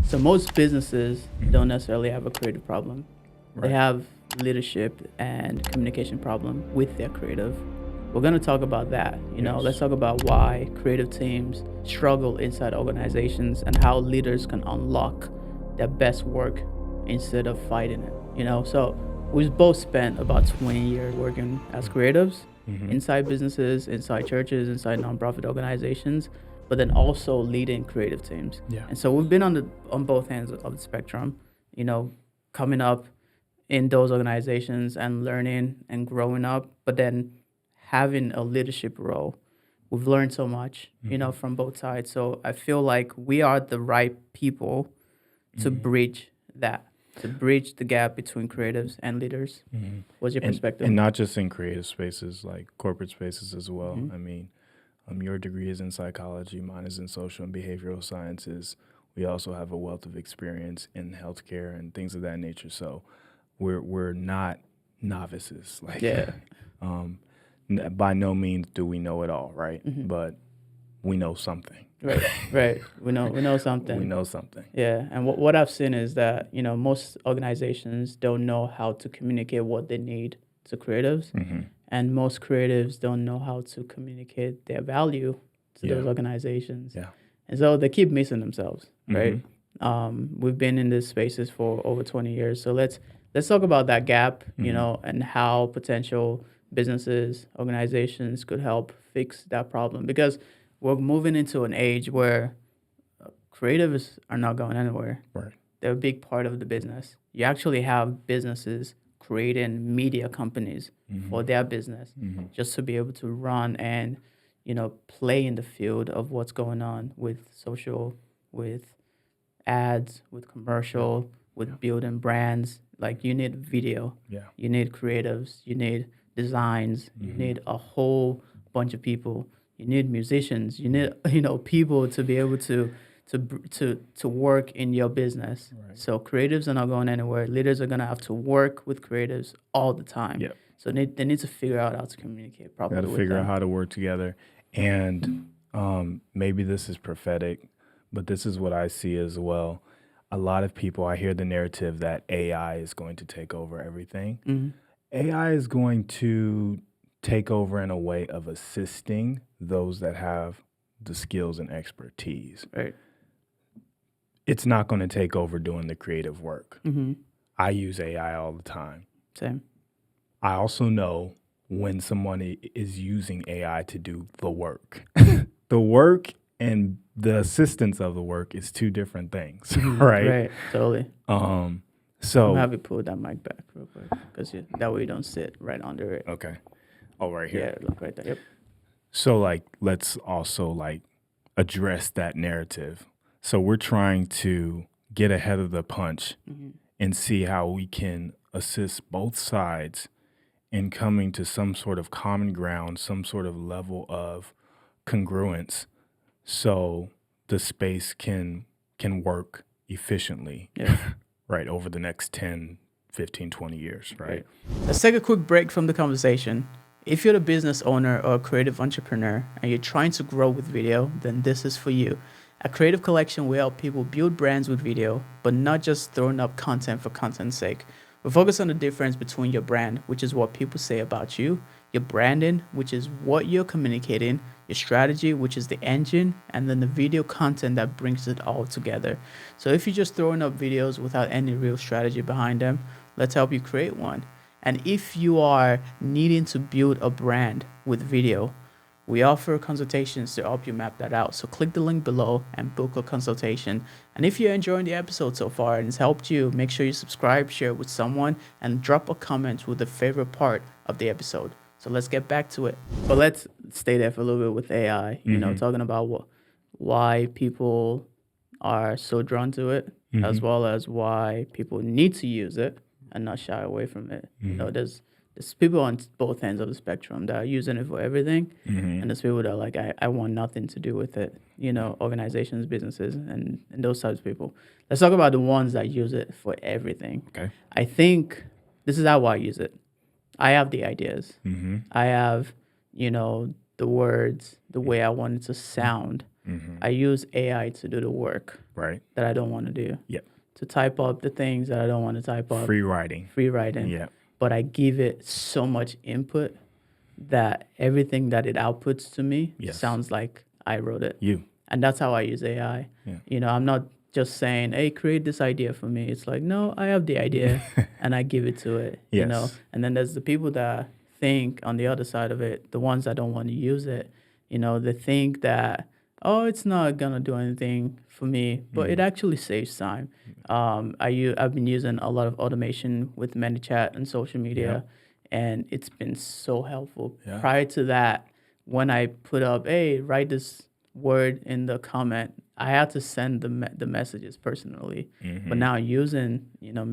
So most businesses don't necessarily have a creative problem. They have leadership and communication problem with their creative. We're going to talk about that. Let's talk about why creative teams struggle inside organizations and how leaders can unlock their best work instead of fighting it. So we've both spent about 20 years working as creatives inside businesses, inside churches, inside nonprofit organizations, but then also leading creative teams. Yeah. And so we've been on both ends of the spectrum, coming up in those organizations and learning and growing up, but then having a leadership role. We've learned so much, from both sides. So I feel like we are the right people to bridge that, to bridge the gap between creatives and leaders. What's your perspective? And not just in creative spaces, like corporate spaces as well. I mean, your degree is in psychology, mine is in social and behavioral sciences. We also have a wealth of experience in healthcare and things of that nature. So we're not novices. By no means do we know it all, right? But we know something. Right. We know something. We know something. Yeah, and what I've seen is that most organizations don't know how to communicate what they need to creatives, and most creatives don't know how to communicate their value to those organizations. Yeah. And so they keep missing themselves, right? We've been in these spaces for over 20 years, so let's talk about that gap, and how potential businesses, organizations could help fix that problem, because we're moving into an age where creatives are not going anywhere. Right. They're a big part of the business. You actually have businesses creating media companies for their business just to be able to run and, play in the field of what's going on with social, with ads, with commercial, with building brands. Like, you need video. Yeah. You need creatives. You need designs. You need a whole bunch of people. You need musicians. You need people to be able to work in your business. Right. So creatives are not going anywhere. Leaders are gonna have to work with creatives all the time. Yep. So they need to figure out how to communicate properly. Got to figure out how to work together. And maybe this is prophetic, but this is what I see as well. A lot of people, I hear the narrative that AI is going to take over everything. AI is going to take over in a way of assisting those that have the skills and expertise. Right. It's not going to take over doing the creative work. I use AI all the time. Same. I also know when someone is using AI to do the work. The work and the assistance of the work is two different things, right? Right, totally. So I'm happy to pull that mic back real quick, because that way you don't sit right under it. Okay. Oh, right here. Yeah, look right there. Yep. So let's also address that narrative. So we're trying to get ahead of the punch and see how we can assist both sides in coming to some sort of common ground, some sort of level of congruence, so the space can work efficiently, right, over the next 10, 15, 20 years, right? Let's take a quick break from the conversation. If you're a business owner or a creative entrepreneur and you're trying to grow with video, then this is for you. At Creative Collection, we help people build brands with video, but not just throwing up content for content's sake. We focus on the difference between your brand, which is what people say about you, your branding, which is what you're communicating, your strategy, which is the engine, and then the video content that brings it all together. So if you're just throwing up videos without any real strategy behind them, let's help you create one. And if you are needing to build a brand with video, we offer consultations to help you map that out. So click the link below and book a consultation. And if you're enjoying the episode so far and it's helped you, make sure you subscribe, share it with someone, and drop a comment with the favorite part of the episode. So let's get back to it. But let's stay there for a little bit with AI, talking about why people are so drawn to it, as well as why people need to use it and not shy away from it. There's people on both ends of the spectrum that are using it for everything, and there's people that are like, I want nothing to do with it. Organizations, businesses, and those types of people. Let's talk about the ones that use it for everything. Okay. I think this is how I use it. I have the ideas. I have, the words, the way I want it to sound. I use AI to do the work Right. that I don't want to do. Yep. To type up the things that I don't want to type up. Free writing. Free writing. Yeah. But I give it so much input that everything that it outputs to me sounds like I wrote it. And that's how I use AI. Yeah. I'm not just saying, hey, create this idea for me. It's like, no, I have the idea and I give it to it. Yes. And then there's the people that think on the other side of it, the ones that don't want to use it, they think that, oh, it's not going to do anything for me, but it actually saves time. I've been using a lot of automation with ManyChat and social media, and it's been so helpful. Yeah. Prior to that, when I put up, hey, write this word in the comment, I had to send the messages personally. But now using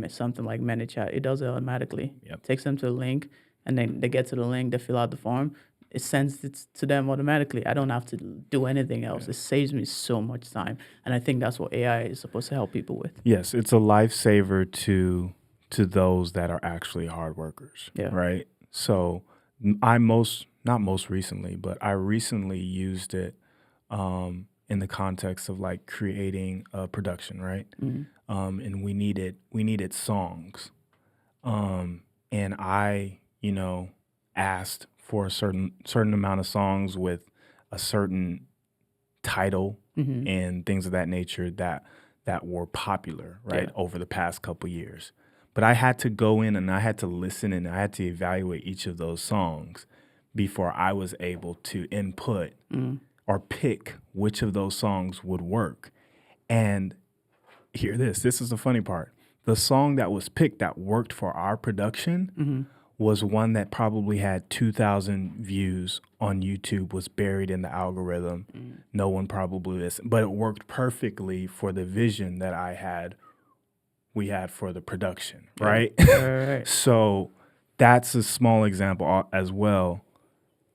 something like ManyChat, it does it automatically. Takes them to the link, and then they get to the link, they fill out the form, it sends it to them automatically. I don't have to do anything else. It saves me so much time, and I think that's what AI is supposed to help people with. Yes, it's a lifesaver to those that are actually hard workers. Right. So I not most recently, but I recently used it in the context of like creating a production, right? And we needed songs, and I asked for a certain amount of songs with a certain title and things of that nature that were popular, right, over the past couple years. But I had to go in and I had to listen and I had to evaluate each of those songs before I was able to input or pick which of those songs would work. And hear this. This is the funny part. The song that was picked that worked for our production was one that probably had 2,000 views on YouTube, was buried in the algorithm. No one probably listened, but it worked perfectly for the vision that we had for the production, right? Right. So that's a small example as well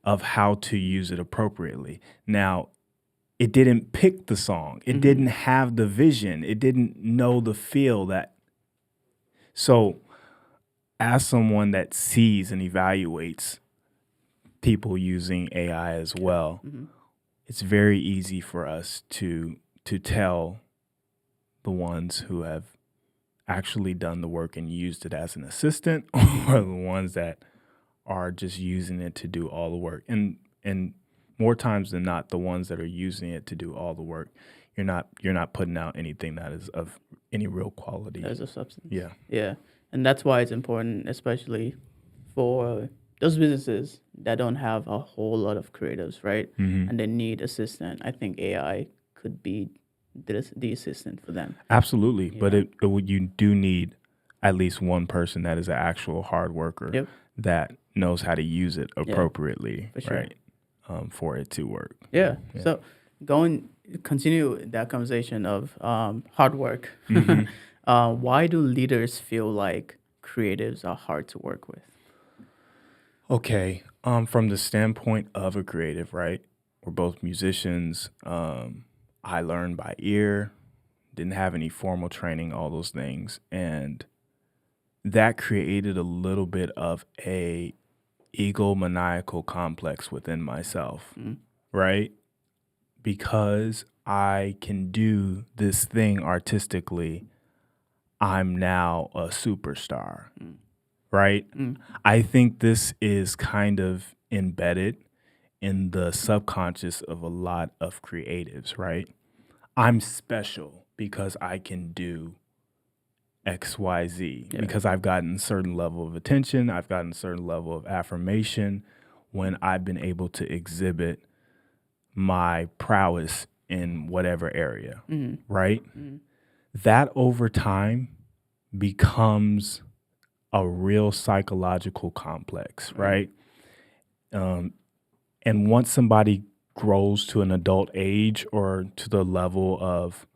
of how to use it appropriately. Now, it didn't pick the song. It didn't have the vision. It didn't know the feel that. So as someone that sees and evaluates people using AI as well, it's very easy for us to tell the ones who have actually done the work and used it as an assistant or the ones that are just using it to do all the work. And more times than not, the ones that are using it to do all the work, you're not putting out anything that is of any real quality. As a substance. Yeah. And that's why it's important, especially for those businesses that don't have a whole lot of creatives, right? And they need assistant. I think AI could be the assistant for them. Absolutely. But you do need at least one person that is an actual hard worker that knows how to use it appropriately, for sure. right? For it to work. Yeah. So continue that conversation of hard work. Why do leaders feel like creatives are hard to work with? Okay. From the standpoint of a creative, right? We're both musicians. I learned by ear, didn't have any formal training, all those things. And that created a little bit of a egomaniacal complex within myself, right? Because I can do this thing artistically, I'm now a superstar, right? I think this is kind of embedded in the subconscious of a lot of creatives, right? I'm special because I can do XYZ, because I've gotten a certain level of attention, I've gotten a certain level of affirmation when I've been able to exhibit my prowess in whatever area, right? That over time becomes a real psychological complex, right? And once somebody grows to an adult age or to the level of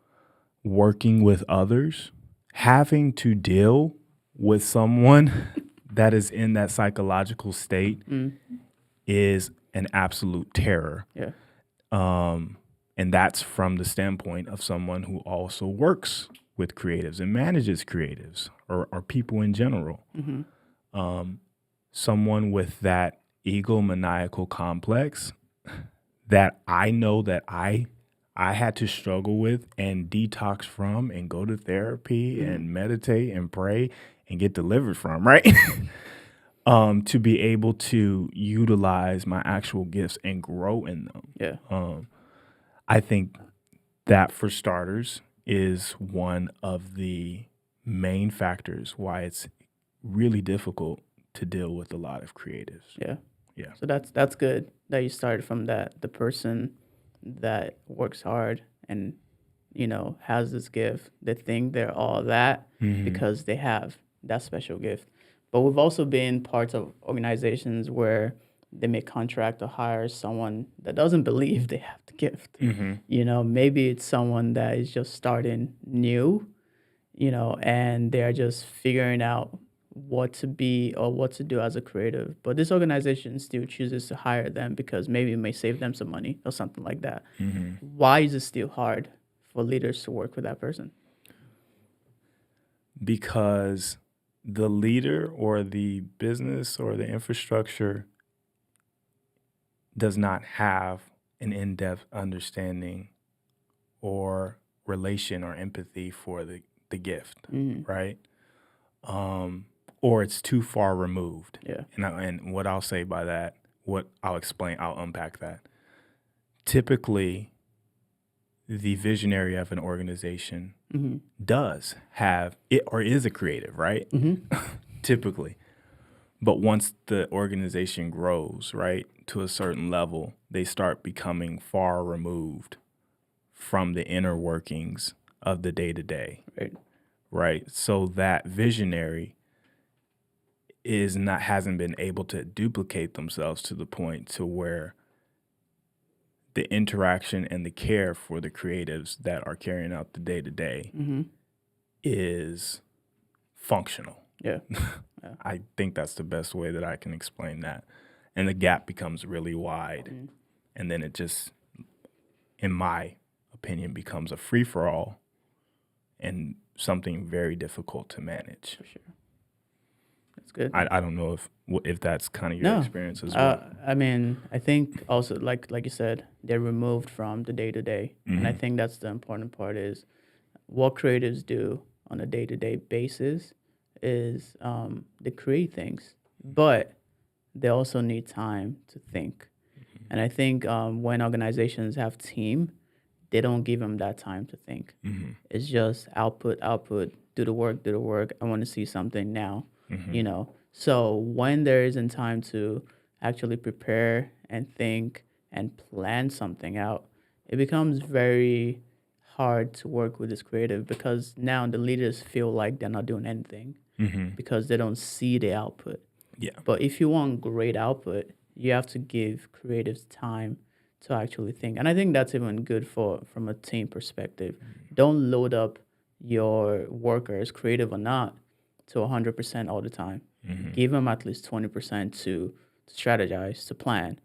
working with others, having to deal with someone that is in that psychological state is an absolute terror. And that's from the standpoint of someone who also works with creatives and manages creatives or people in general. Someone with that egomaniacal complex that I know that I I had to struggle with and detox from and go to therapy and meditate and pray and get delivered from, right? To be able to utilize my actual gifts and grow in them. Yeah. I think that, for starters, is one of the main factors why it's really difficult to deal with a lot of creatives. Yeah. Yeah. So that's good that you started from that. The person that works hard and has this gift, they think they're all that because they have that special gift. But we've also been parts of organizations where they may contract or hire someone that doesn't believe they have the gift. Maybe it's someone that is just starting new, and they're just figuring out what to be or what to do as a creative. But this organization still chooses to hire them because maybe it may save them some money or something like that. Why is it still hard for leaders to work with that person? Because the leader or the business or the infrastructure does not have an in-depth understanding or relation or empathy for the gift, right? Or it's too far removed. Yeah. And what I'll say by that, what I'll explain, I'll unpack that. Typically, the visionary of an organization does have it or is a creative, right? Typically. But once the organization grows, right, to a certain level, they start becoming far removed from the inner workings of the day-to-day. Right. So that visionary hasn't been able to duplicate themselves to the point to where the interaction and the care for the creatives that are carrying out the day-to-day is functional. Yeah. I think that's the best way that I can explain that. And the gap becomes really wide. And then it just, in my opinion, becomes a free-for-all and something very difficult to manage. For sure. That's good. I don't know if that's kind of your experience as well. I mean, I think also like you said, they're removed from the day-to-day. And I think that's the important part is what creatives do on a day-to-day basis is they create things, but they also need time to think. And I think when organizations have team, they don't give them that time to think. It's just output, do the work. I want to see something now, So when there isn't time to actually prepare and think and plan something out, it becomes very hard to work with this creative because now the leaders feel like they're not doing anything because they don't see the output. Yeah. But if you want great output, you have to give creatives time to actually think. And I think that's even good from a team perspective. Don't load up your workers, creative or not, to 100% all the time. Give them at least 20% to strategize, to plan,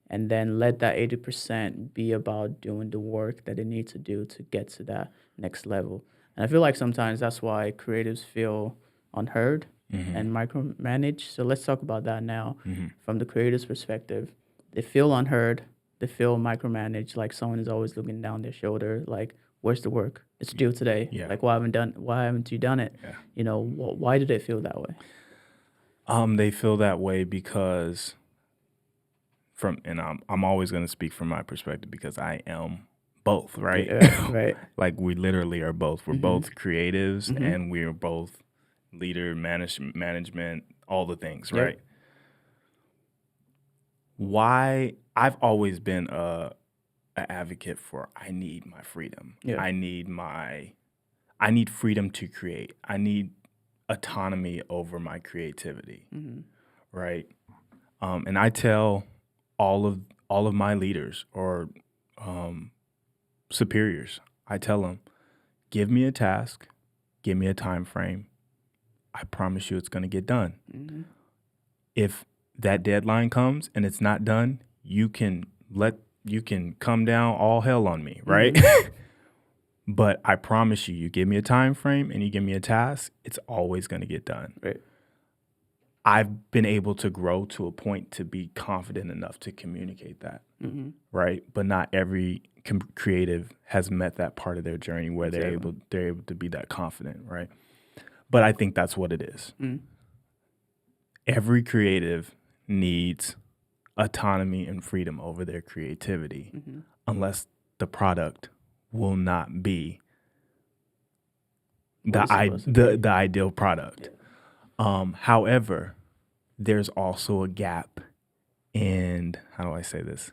and then let that 80% be about doing the work that they need to do to get to that next level. And I feel like sometimes that's why creatives feel unheard and micromanaged. So let's talk about that now from the creative's perspective. They feel unheard. They feel micromanaged, like someone is always looking down their shoulder, like, where's the work? It's due today. Yeah. Like, why haven't you done it? Yeah. Why do they feel that way? They feel that way because I'm always going to speak from my perspective because I am both, right? Yeah, right. Like we literally are both. We're both creatives and we're both leader, management, all the things, right? Why I've always been an advocate for I need my freedom. Yeah. I need freedom to create. I need autonomy over my creativity, right? And I tell all of my leaders or superiors, I tell them, give me a task, give me a time frame. I promise you it's going to get done. If that deadline comes and it's not done, you can come down all hell on me, right? But I promise you give me a time frame and you give me a task, it's always going to get done. Right. I've been able to grow to a point to be confident enough to communicate that, right? But not every creative has met that part of their journey where they're able to be that confident, right? But I think that's what it is. Every creative needs autonomy and freedom over their creativity, unless the product will not be the ideal product. However, there's also a gap in, how do I say this,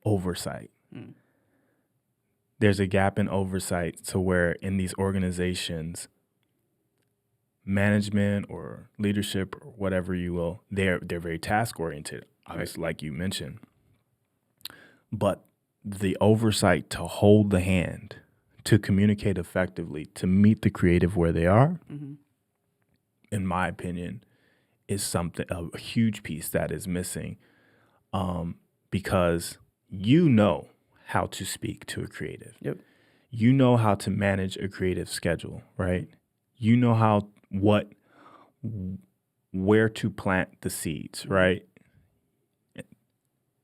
oversight. There's a gap in oversight to where in these organizations, management or leadership or whatever you will, they're very task oriented, obviously, like you mentioned. But the oversight to hold the hand, to communicate effectively, to meet the creative where they are, in my opinion, is a huge piece that is missing, because you know how to speak to a creative. You know how to manage a creative schedule, right? You know where to plant the seeds, right?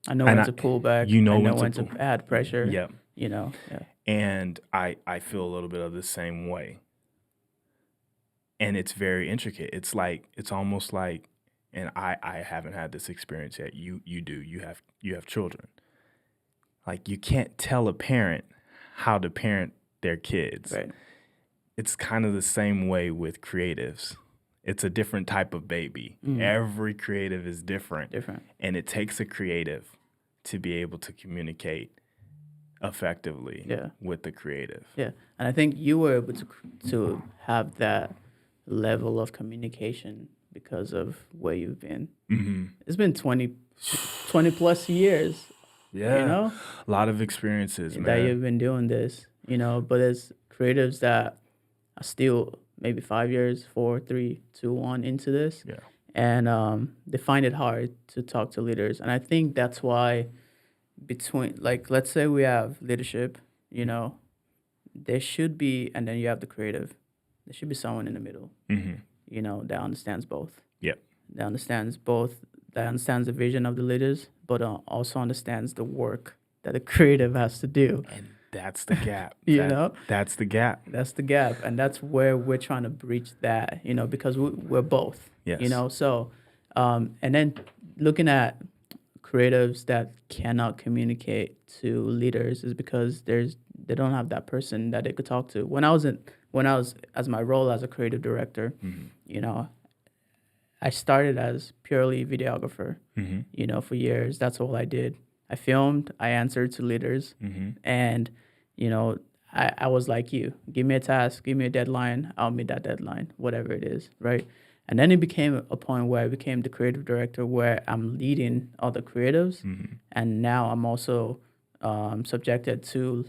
I know when to pull back. You know, I know when to add pressure. Yep. You know. Yeah. And I feel a little bit of the same way. And it's very intricate. It's almost like, and I haven't had this experience yet. You do. You have children. Like, you can't tell a parent how to parent their kids. Right. It's kind of the same way with creatives. It's a different type of baby. Every creative is different. And it takes a creative to be able to communicate effectively with the creative. Yeah. And I think you were able to have that level of communication because of where you've been. It's been 20 plus years. Yeah. You know? A lot of experiences, man. That you've been doing this, you know, but as creatives that are still maybe 5 years, 4, 3, 2, 1 into this. Yeah. And they find it hard to talk to leaders. And I think that's why between, like, let's say we have leadership, you know, there should be, and then you have the creative, there should be someone in the middle, you know, that understands both. Yep. That understands the vision of the leaders, but also understands the work that the creative has to do. And that's the gap. That's the gap. That's the gap. And that's where we're trying to breach that, you know, because we're both, you know. So, and then looking at creatives that cannot communicate to leaders is because they don't have that person that they could talk to. When I was as my role as a creative director, you know, I started as purely videographer, you know, for years. That's all I did. I filmed, I answered to leaders, and, you know, I was like you. Give me a task, give me a deadline, I'll meet that deadline, whatever it is, right? And then it became a point where I became the creative director where I'm leading other creatives, and now I'm also subjected to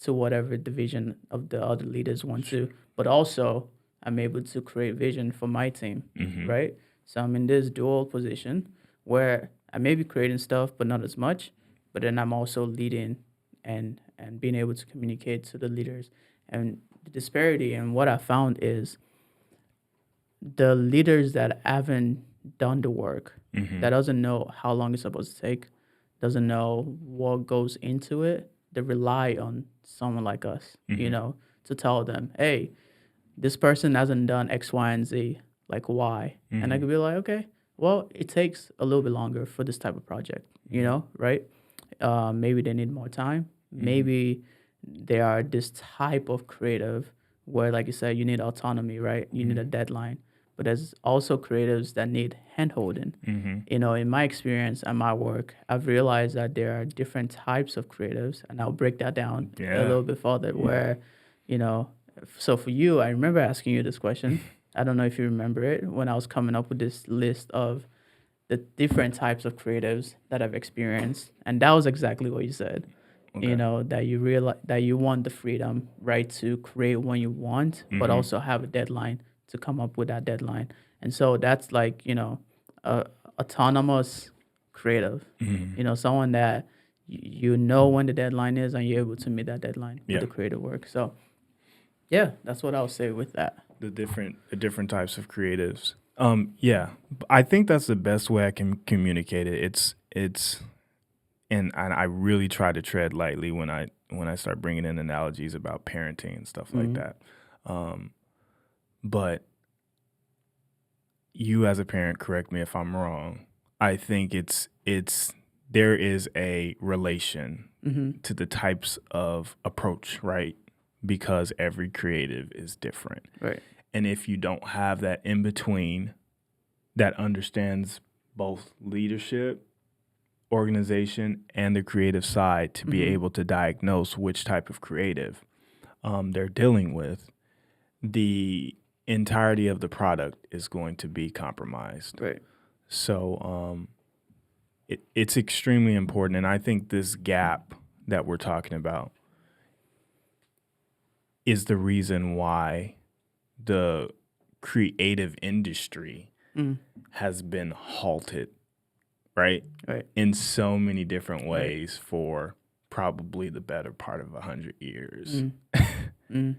whatever the vision of the other leaders want to, but also I'm able to create vision for my team, right? So I'm in this dual position where I may be creating stuff, but not as much, but then I'm also leading and being able to communicate to the leaders. And the disparity and what I found is the leaders that haven't done the work, that doesn't know how long it's supposed to take, doesn't know what goes into it, they rely on someone like us, you know, to tell them, hey, this person hasn't done X, Y, and Z, like why? And I could be like, okay, well, it takes a little bit longer for this type of project, you know, right? Maybe they need more time. Maybe they are this type of creative where, like you said, you need autonomy, right? You need a deadline. But there's also creatives that need hand-holding. You know, in my experience and my work, I've realized that there are different types of creatives, and I'll break that down a little bit further where, you know, so for you, I remember asking you this question. I don't know if you remember it, when I was coming up with this list of the different types of creatives that I've experienced. And that was exactly what you said. Okay. You know, that you realize that you want the freedom, right, to create when you want, but also have a deadline to come up with that deadline. And so that's like, you know, autonomous creative, you know, someone that you know when the deadline is and you're able to meet that deadline with the creative work. So, yeah, that's what I'll say with that. The different types of creatives. Yeah, I think that's the best way I can communicate it. And I really try to tread lightly when I start bringing in analogies about parenting and stuff like that. But you as a parent, correct me if I'm wrong. I think there is a relation to the types of approach, right? Because every creative is different. Right. And if you don't have that in between that understands both leadership, organization, and the creative side to be able to diagnose which type of creative they're dealing with, the entirety of the product is going to be compromised. Right. So it's extremely important. And I think this gap that we're talking about is the reason why the creative industry has been halted, right? Right. In so many different ways for probably the better part of 100 years. And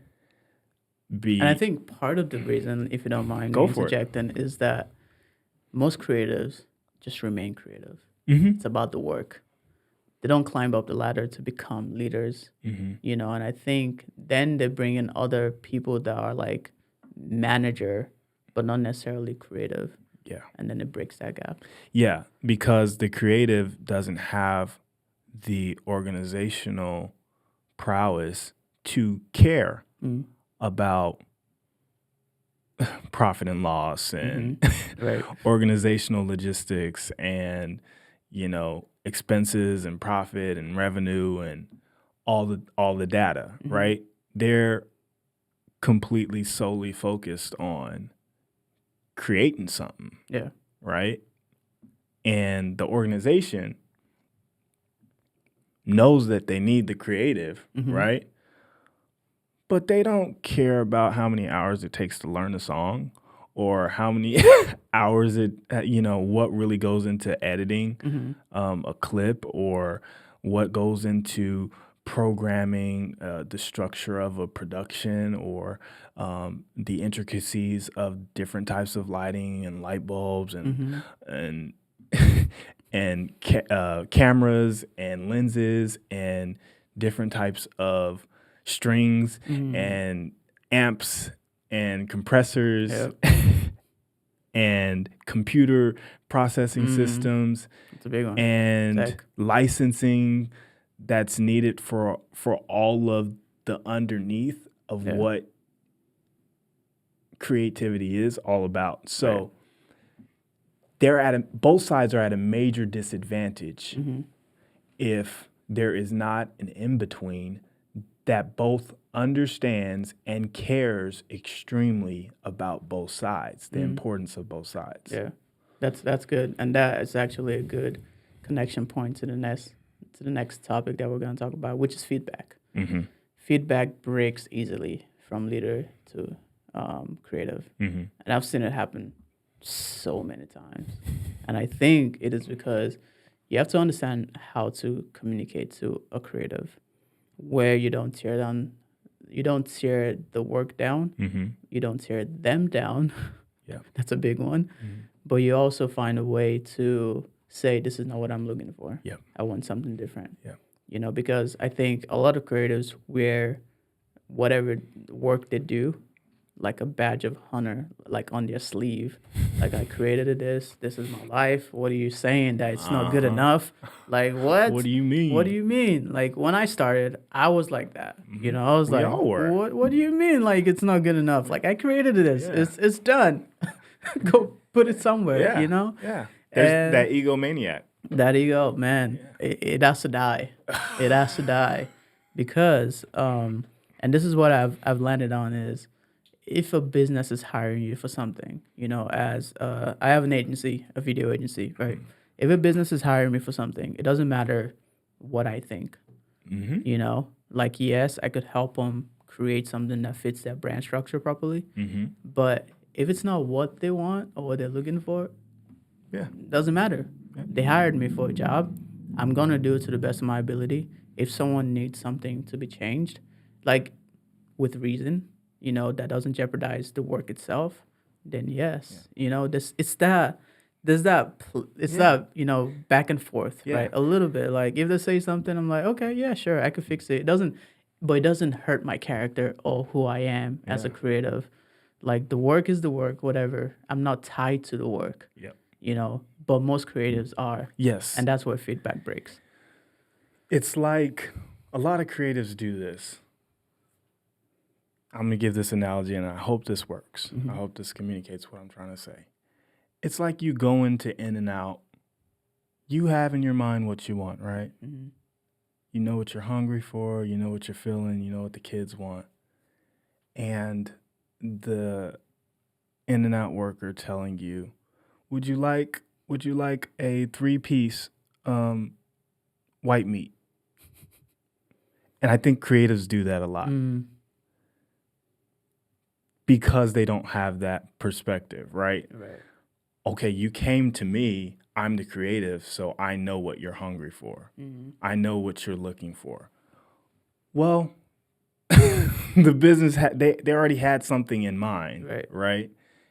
I think part of the reason, if you don't mind me interjecting, is that most creatives just remain creative. It's about the work. They don't climb up the ladder to become leaders, you know, and I think then they bring in other people that are like manager, but not necessarily creative. Yeah. And then it breaks that gap. Yeah, because the creative doesn't have the organizational prowess to care about profit and loss and Right. organizational logistics and, you know, expenses and profit and revenue and all the data, right? They're completely solely focused on creating something. Yeah. Right? And the organization knows that they need the creative, right? But they don't care about how many hours it takes to learn a song or how many hours what really goes into editing a clip or what goes into programming the structure of a production or the intricacies of different types of lighting and light bulbs and and cameras and lenses and different types of strings and amps and compressors and computer processing systems. It's a big one. And Tech. licensing that's needed for all of the underneath of what creativity is all about. So both sides are at a major disadvantage if there is not an in-between that both understands and cares extremely about both sides, the importance of both sides. Yeah, that's good, and that is actually a good connection point to the next topic that we're going to talk about, which is feedback. Feedback breaks easily from leader to creative, and I've seen it happen so many times, and I think it is because you have to understand how to communicate to a creative where you don't tear the work down, you don't tear them down. Yeah, that's a big one. But you also find a way to say, this is not what I'm looking for. Yeah, I want something different. Yeah, you know, because I think a lot of creatives wear whatever work they do like a badge of honor, like on their sleeve. Like, I created this is my life. What are you saying that it's not good enough? Like, what? What do you mean? What do you mean? Like, when I started, I was like that. You know, I was We like, all were. what do you mean? Like, it's not good enough. Like, I created this. Yeah. It's done. Go put it somewhere, you know? Yeah. There's that egomaniac. That ego, man, it has to die. It has to die. Because, and this is what I've landed on is, if a business is hiring you for something, you know, as I have an agency, a video agency, right? If a business is hiring me for something, it doesn't matter what I think, you know? Like, yes, I could help them create something that fits their brand structure properly, but if it's not what they want or what they're looking for, it doesn't matter. They hired me for a job. I'm going to do it to the best of my ability. If someone needs something to be changed, like with reason, you know, that doesn't jeopardize the work itself, then yes. You know, there's that, you know, back and forth, Yeah. right? A little bit. Like if they say something, I'm like, okay, yeah, sure, I could fix it. But it doesn't hurt my character or who I am as a Yeah. creative. Like the work is the work, whatever. I'm not tied to the work, Yep. you know, but most creatives are. Yes. And that's where feedback breaks. It's like a lot of creatives do this. I'm going to give this analogy, and I hope this works. I hope this communicates what I'm trying to say. It's like you go into In-N-Out. You have in your mind what you want, right? Mm-hmm. You know what you're hungry for. You know what you're feeling. You know what the kids want. And the In-N-Out worker telling you, would you like a 3-piece white meat? And I think creatives do that a lot. Because they don't have that perspective, right? Right. Okay, you came to me, I'm the creative, so I know what you're hungry for. I know what you're looking for. Well, the business, they already had something in mind, right?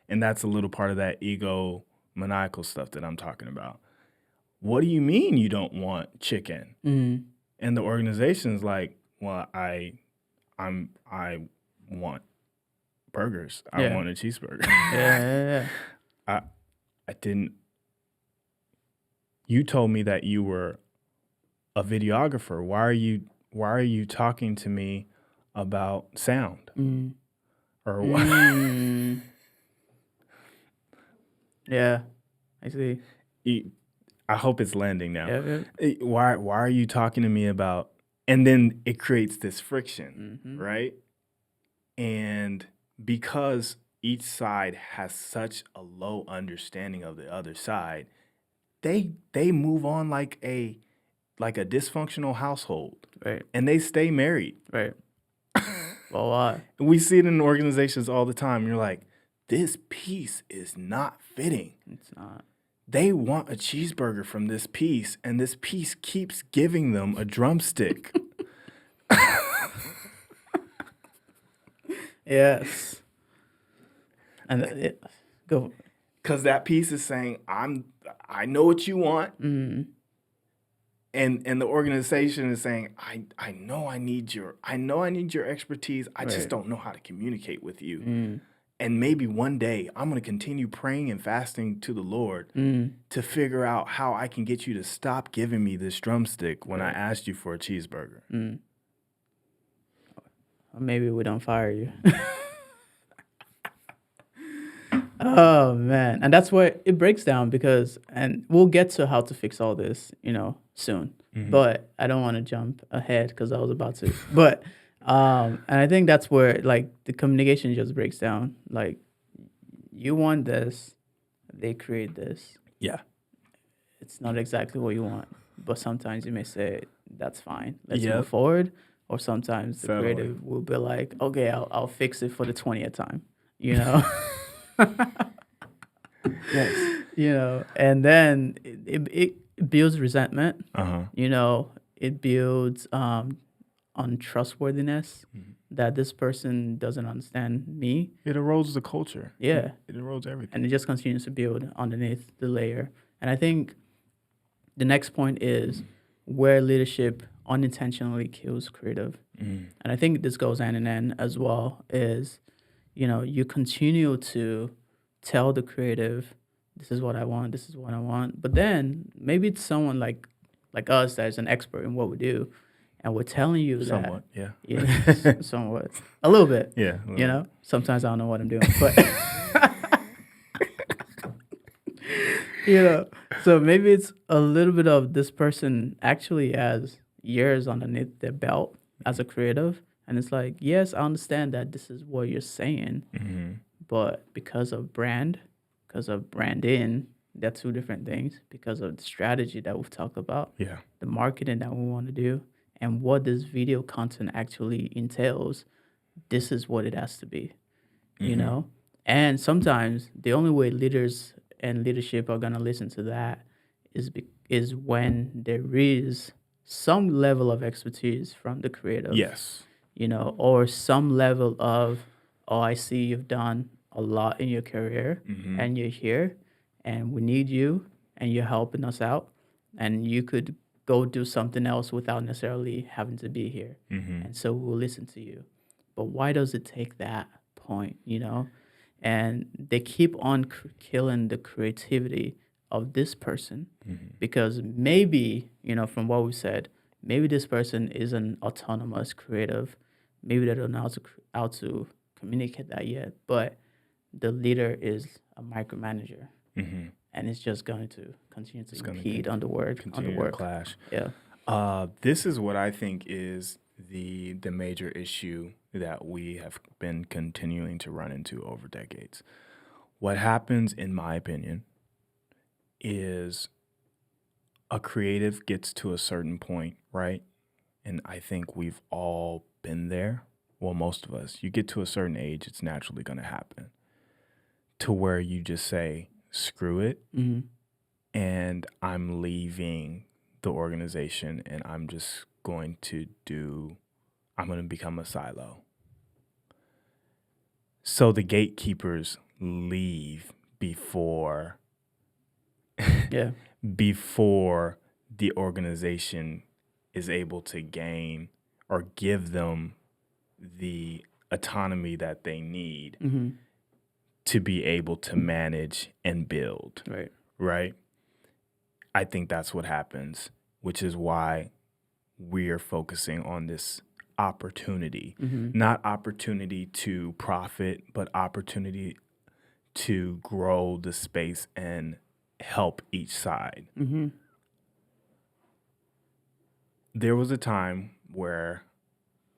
And that's a little part of that ego-maniacal stuff that I'm talking about. What do you mean you don't want chicken? And the organization's like, well, I want burgers. I want a cheeseburger. Yeah. I didn't. You told me that you were a videographer. Why are you talking to me about sound? Or yeah, I see. I hope it's landing now. Yeah. Why are you talking to me about? And then it creates this friction, right? And because each side has such a low understanding of the other side, they move on like a dysfunctional household, Right. and they stay married. Right. Well, why? We see it in organizations all the time. You're like, this piece is not fitting. It's not. They want a cheeseburger from this piece, and this piece keeps giving them a drumstick. Yes. And go. Because that piece is saying, I know what you want. And the organization is saying, I know I need your expertise. I just don't know how to communicate with you. And maybe one day I'm going to continue praying and fasting to the Lord to figure out how I can get you to stop giving me this drumstick when I asked you for a cheeseburger. Or maybe we don't fire you. Oh man, and that's where it breaks down and we'll get to how to fix all this, you know, soon. But I don't want to jump ahead because I was about to. But and I think that's where like the communication just breaks down. Like you want this, they create this. Yeah. It's not exactly what you want, but sometimes you may say that's fine. Let's move forward. Or sometimes the creative will be like, okay, I'll fix it for the 20th time, you know. Yes. You know, and then it builds resentment. You know, it builds untrustworthiness that this person doesn't understand me. It erodes the culture. Yeah. It erodes everything. And it just continues to build underneath the layer. And I think the next point is where leadership unintentionally kills creative. And I think this goes hand in hand as well is, you know, you continue to tell the creative, this is what I want, this is what I want. But then maybe it's someone like us that is an expert in what we do, and we're telling you somewhat, that. Yeah. Somewhat. A little bit. Yeah. You know? Sometimes I don't know what I'm doing. But you know, so maybe it's a little bit of this person actually has years underneath their belt as a creative. And it's like, yes, I understand that this is what you're saying, but because of branding, they're two different things. Because of the strategy that we've talked about, the marketing that we want to do, and what this video content actually entails, this is what it has to be, you know? And sometimes the only way leaders and leadership are going to listen to that is when there is some level of expertise from the creative. Yes. You know, or some level of, oh, I see you've done a lot in your career Mm-hmm. and you're here and we need you and you're helping us out and you could go do something else without necessarily having to be here. Mm-hmm. And so we'll listen to you. But why does it take that point, you know? And they keep on killing the creativity of this person because maybe, you know, from what we said, maybe this person is an autonomous creative. Maybe they don't know how to communicate that yet, but the leader is a micromanager, Mm-hmm. and it's just going to continue to It's going impede to on the continue to work. clash. Yeah. This is what I think is the major issue that we have been continuing to run into over decades. What happens, in my opinion, is a creative gets to a certain point, right? And I think we've all been there. Well, most of us. You get to a certain age, it's naturally going to happen. To where you just say, screw it, and I'm leaving the organization and I'm just going to become a silo. So the gatekeepers leave before Yeah. before the organization is able to gain or give them the autonomy that they need to be able to manage and build. Right? I think that's what happens, which is why we're focusing on this opportunity, not opportunity to profit, but opportunity to grow the space and help each side. There was a time where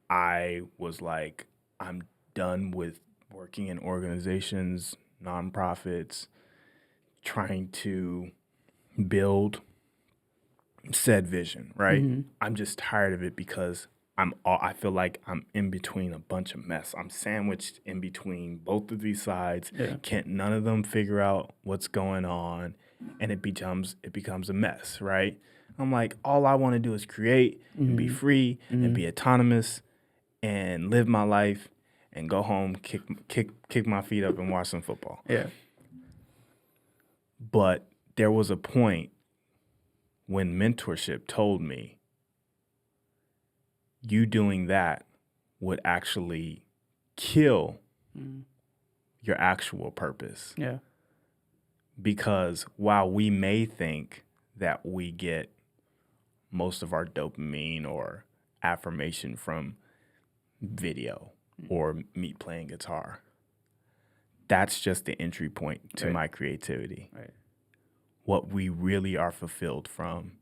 I was like, I'm done with working in organizations, nonprofits, trying to build said vision, right? I'm just tired of it because I feel like I'm in between a bunch of mess. I'm sandwiched in between both of these sides. Yeah. Can't none of them figure out what's going on, and it becomes a mess, right? I'm like, all I want to do is create and be free and be autonomous and live my life and go home, kick my feet up and watch some football. Yeah. But there was a point when mentorship told me you doing that would actually kill your actual purpose. Yeah. Because while we may think that we get most of our dopamine or affirmation from video or me playing guitar, that's just the entry point to my creativity. Right. What we really are fulfilled from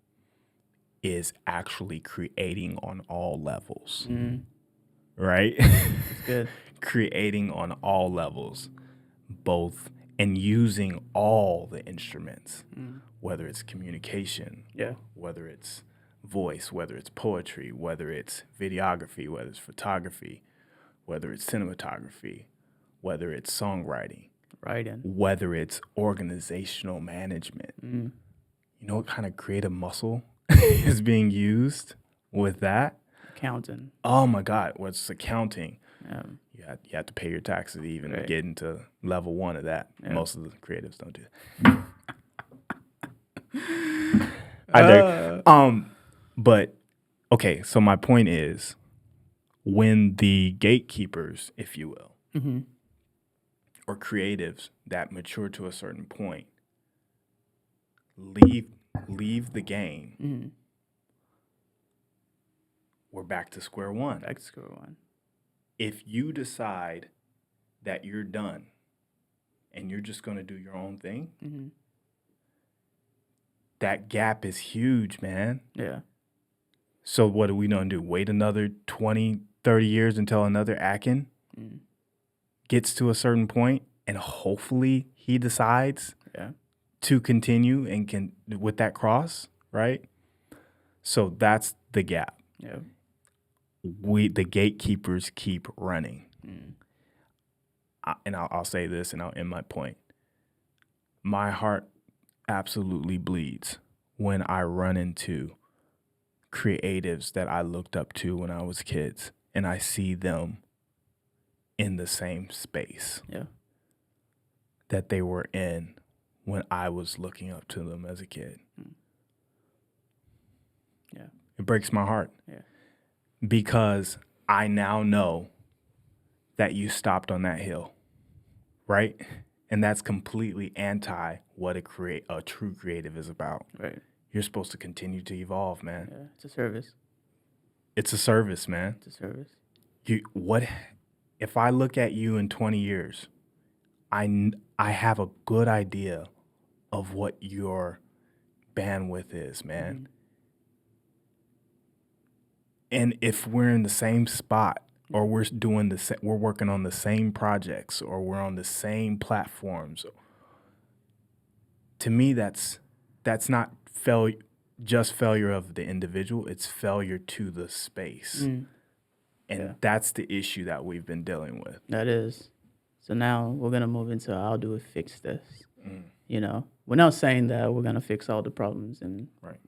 is actually creating on all levels. Right? That's good. Creating on all levels, both, and using all the instruments, whether it's communication, Yeah. whether it's voice, whether it's poetry, whether it's videography, whether it's photography, whether it's cinematography, whether it's songwriting, whether it's organizational management. You know what kind of creative muscle is being used with that? Accounting. Oh my God, what's accounting? Yeah. You have to pay your taxes to even Right. get into level one of that. Yeah. Most of the creatives don't do that. I do. But okay, so my point is, when the gatekeepers, if you will, or creatives that mature to a certain point leave the game, we're back to square one. If you decide that you're done and you're just going to do your own thing, that gap is huge, man. Yeah. So what are we going to do? Wait another 20, 30 years until another Akin gets to a certain point and hopefully he decides to continue and can with that cross, right? So that's the gap. Yeah. The gatekeepers keep running. And I'll say this and I'll end my point. My heart absolutely bleeds when I run into creatives that I looked up to when I was kids and I see them in the same space. Yeah. that they were in when I was looking up to them as a kid. Yeah. It breaks my heart. Yeah. Because I now know that you stopped on that hill, right? And that's completely anti what a true creative is about. Right. You're supposed to continue to evolve, man. Yeah. It's a service. It's a service, man. It's a service. If I look at you in 20 years, I have a good idea of what your bandwidth is, man. Mm-hmm. And if we're in the same spot, or we're working on the same projects, or we're on the same platforms, to me, that's not just failure of the individual. It's failure to the space. And that's the issue that we've been dealing with. That is. So now we're going to move into how do we fix this? You know, we're not saying that we're going to fix all the problems in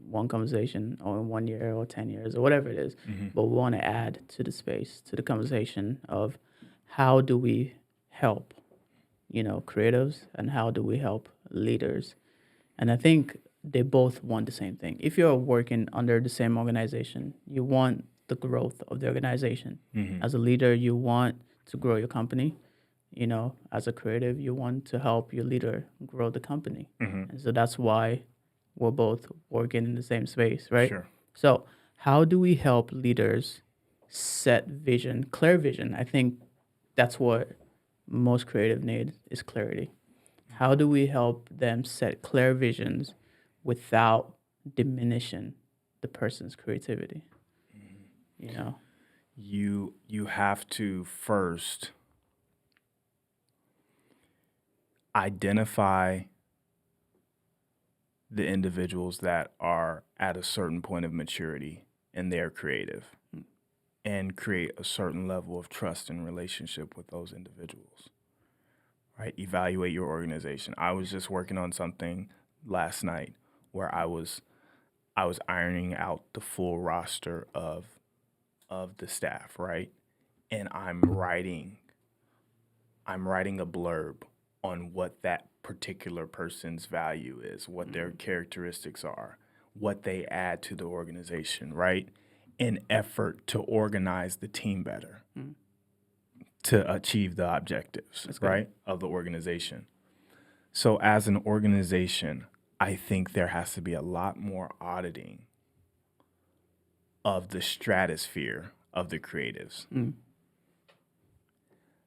one conversation or in 1 year or 10 years or whatever it is. But we want to add to the space, to the conversation of how do we help, you know, creatives, and how do we help leaders? And I think they both want the same thing. If you're working under the same organization, you want the growth of the organization. As a leader, you want to grow your company. You know, as a creative, you want to help your leader grow the company. And so that's why we're both working in the same space, right? Sure. So how do we help leaders set vision, clear vision? I think that's what most creative need is clarity. How do we help them set clear visions without diminishing the person's creativity? You know? You have to first identify the individuals that are at a certain point of maturity in their creative, and create a certain level of trust and relationship with those individuals, right? Evaluate your organization. I was just working on something last night where I was ironing out the full roster of the staff, right? And I'm writing a blurb on what that particular person's value is, what their characteristics are, what they add to the organization, right? In effort to organize the team better, to achieve the objectives, right, of the organization. So as an organization, I think there has to be a lot more auditing of the stratosphere of the creatives.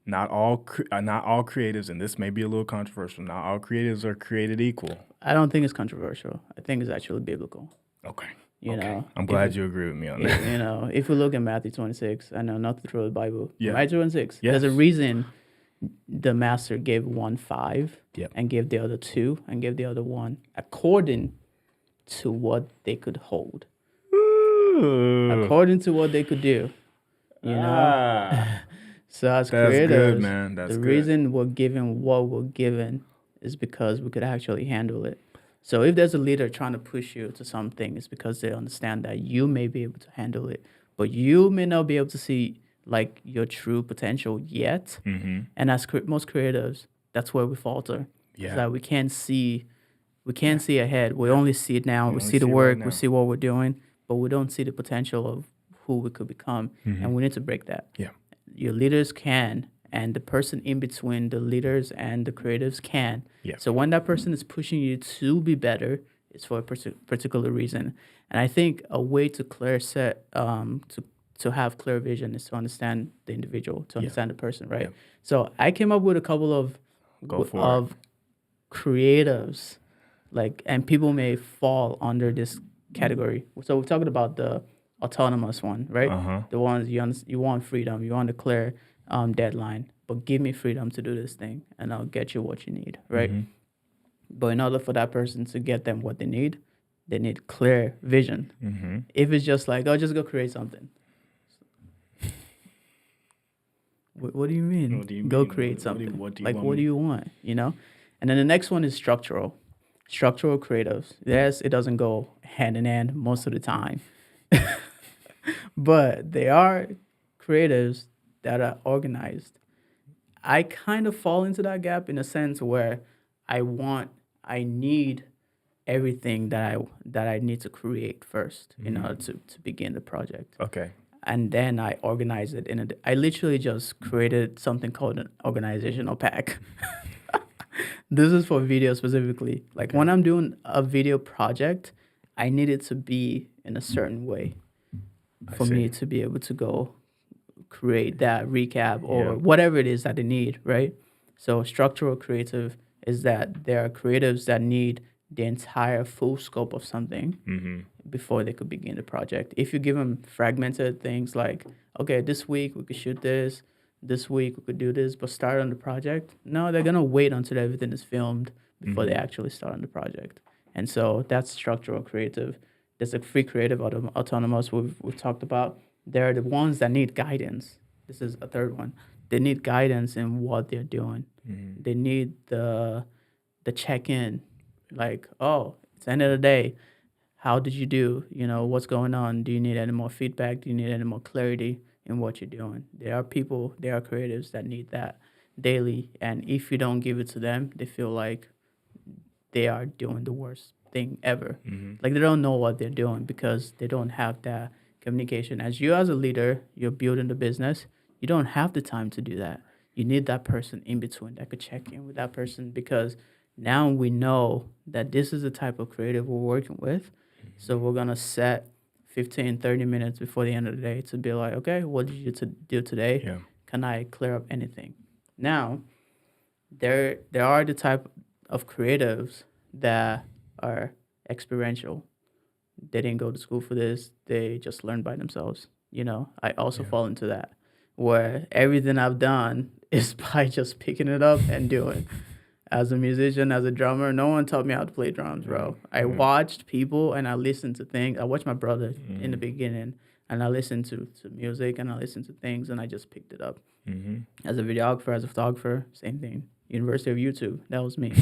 Not all creatives, and this may be a little controversial, not all creatives are created equal. I don't think it's controversial. I think it's actually biblical. Okay. You know, I'm glad you agree with me on that. You know, if we look at Matthew 26, I know not to throw the Bible. Yeah. Matthew 26. Yes. There's a reason the master gave one 5 Yep. and gave the other 2 and gave the other 1 according to what they could hold, according to what they could do. You know. So as That's creators, good, man. That's the good. reason we're given what we're given is because we could actually handle it. So if there's a leader trying to push you to something, it's because they understand that you may be able to handle it, but you may not be able to see like your true potential yet. And as most creatives, that's where we falter. Yeah. It's that we can't see ahead. We only see it now. We see the see it work. right We now. see what we're doing, but we don't see the potential of who we could become. And we need to break that. Yeah. Your leaders can, and the person in between the leaders and the creatives can. Yeah. So when that person is pushing you to be better, it's for a particular reason. And I think a way to to have clear vision is to understand the individual, to understand the person, right? Yeah. So I came up with a couple of creatives, and people may fall under this category. So we're talking about the autonomous one, right? The ones you want freedom, you want a clear deadline, but give me freedom to do this thing, and I'll get you what you need, right? But in order for that person to get them what they need clear vision. If it's just like, oh, just go create something. What do you mean? What do you Go mean? create something. What do you like, want what me- do you want? You know? And then the next one is structural creatives. Yes, it doesn't go hand in hand most of the time. But they are creatives that are organized. I kind of fall into that gap in a sense where I need everything that I need to create first in order to begin the project. Okay. And then I organize it I literally just created something called an organizational pack. This is for video specifically. Like when I'm doing a video project, I need it to be in a certain way for me to be able to go create that recap or whatever it is that they need, right? So structural creative is that there are creatives that need the entire full scope of something before they could begin the project. If you give them fragmented things like, okay, this week we could shoot this week we could do this, but start on the project. No, they're gonna wait until everything is filmed before they actually start on the project. And so that's structural creative. There's a free creative autonomous we've talked about. They're the ones that need guidance. This is a third one. They need guidance in what they're doing. They need the check-in, like, oh, it's the end of the day. How did you do? You know, what's going on? Do you need any more feedback? Do you need any more clarity in what you're doing? There are creatives that need that daily. And if you don't give it to them, they feel like they are doing the worst thing ever. Like they don't know what they're doing because they don't have that communication. As a leader, you're building the business. You don't have the time to do that. You need that person in between that could check in with that person because now we know that this is the type of creative we're working with. So we're going to set 15, 30 minutes before the end of the day to be like, okay, what did you do today? Yeah. Can I clear up anything? Now, there are the type of creatives that are experiential. They didn't go to school for this. They just learned by themselves. You know, I also fall into that where everything I've done is by just picking it up and doing. As a musician, as a drummer, no one taught me how to play drums, bro. I watched people and I listened to things. I watched my brother in the beginning and I listened to music and I listened to things and I just picked it up. As a videographer, as a photographer, same thing. University of YouTube, that was me.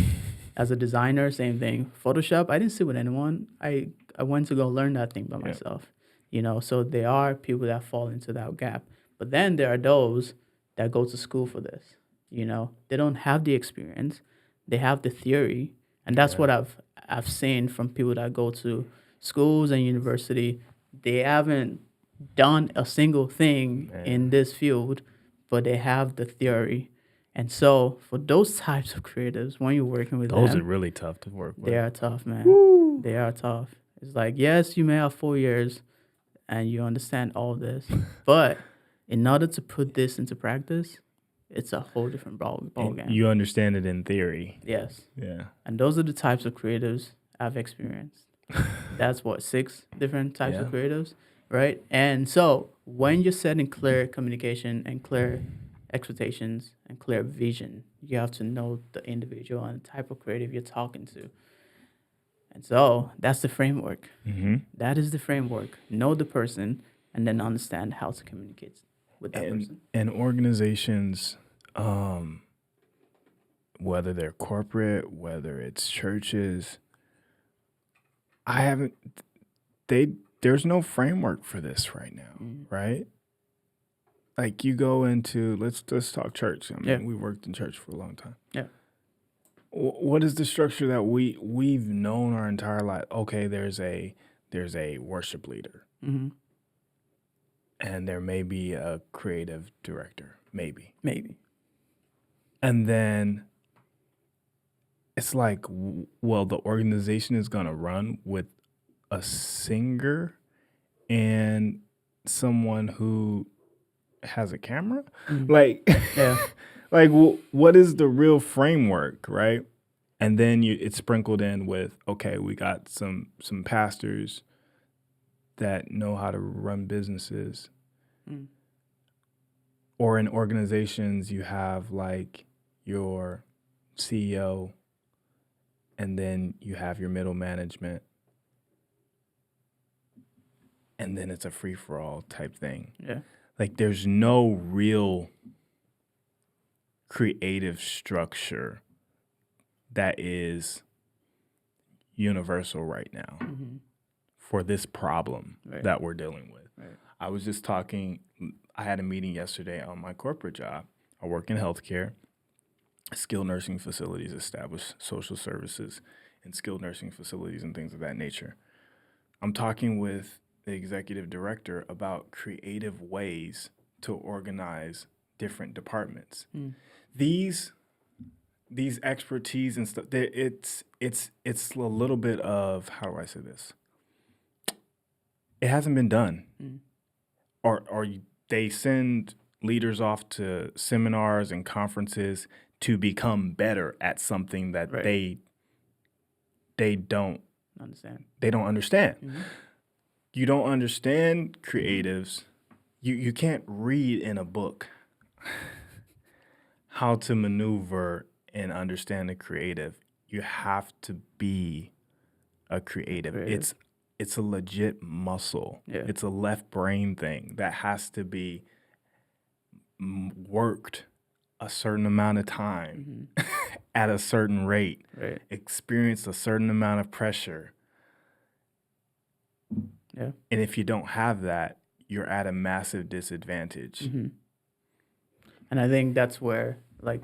As a designer, same thing. Photoshop, I didn't sit with anyone. I went to go learn that thing by myself. You know, so there are people that fall into that gap. But then there are those that go to school for this. You know, they don't have the experience. They have the theory. And that's what I've seen from people that go to schools and university. They haven't done a single thing in this field, but they have the theory. And so for those types of creatives, when you're working with Those them, are really tough to work with. they are tough, man. They are tough. It's like, yes, you may have 4 years and you understand all this, but in order to put this into practice, it's a whole different ball game. You understand it in theory. Yes. Yeah. And those are the types of creatives I've experienced. That's what, 6 different types of creatives, right? And so when you're setting clear communication and clear expectations and clear vision, you have to know the individual and the type of creative you're talking to. And so that's the framework. That is the framework. Know the person and then understand how to communicate with that person. And organizations, whether they're corporate, whether it's churches, there's no framework for this right now, right? Like you go into, let's talk church. I mean, we worked in church for a long time. Yeah. What is the structure that we've known our entire life? Okay, there's a worship leader, and there may be a creative director, maybe, and then it's like, well, the organization is gonna run with a singer and someone who has a camera, like. Like, what is the real framework, right? And then it's sprinkled in with, okay, we got some pastors that know how to run businesses. Or in organizations, you have like your CEO, and then you have your middle management, and then it's a free-for-all type thing. Yeah. Like, there's no real creative structure that is universal right now for this problem that we're dealing with. I was just talking, I had a meeting yesterday on my corporate job I work in healthcare, skilled nursing facilities, establish social services and skilled nursing facilities and things of that nature. I'm talking with the executive director about creative ways to organize different departments. These expertise and stuff, it's a little bit of, how do I say this? It hasn't been done. Or they send leaders off to seminars and conferences to become better at something that they don't understand. They don't understand. You don't understand creatives. You can't read in a book how to maneuver and understand a creative. You have to be a creative. It's a legit muscle. Yeah. It's a left brain thing that has to be worked a certain amount of time at a certain rate, experience a certain amount of pressure. Yeah. And if you don't have that, you're at a massive disadvantage. And I think that's where, I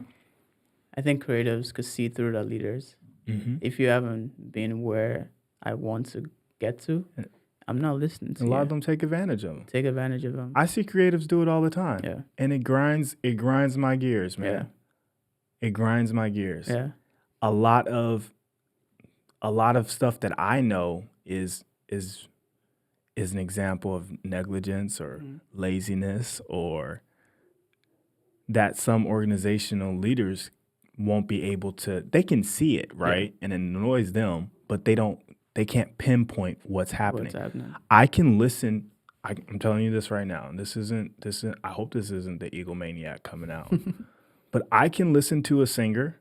think creatives could see through the leaders. If you haven't been where I want to get to, I'm not listening to you. A lot of them take advantage of them. Take advantage of them. I see creatives do it all the time. Yeah. And it grinds my gears, man. Yeah. It grinds my gears. Yeah. A lot of stuff that I know is an example of negligence or laziness, or that some organizational leaders won't be able to. They can see it, right? And it annoys them, but they can't pinpoint what's happening. I can listen. I'm telling you this right now, and this isn't. I hope this isn't the Ego-Maniac coming out. But I can listen to a singer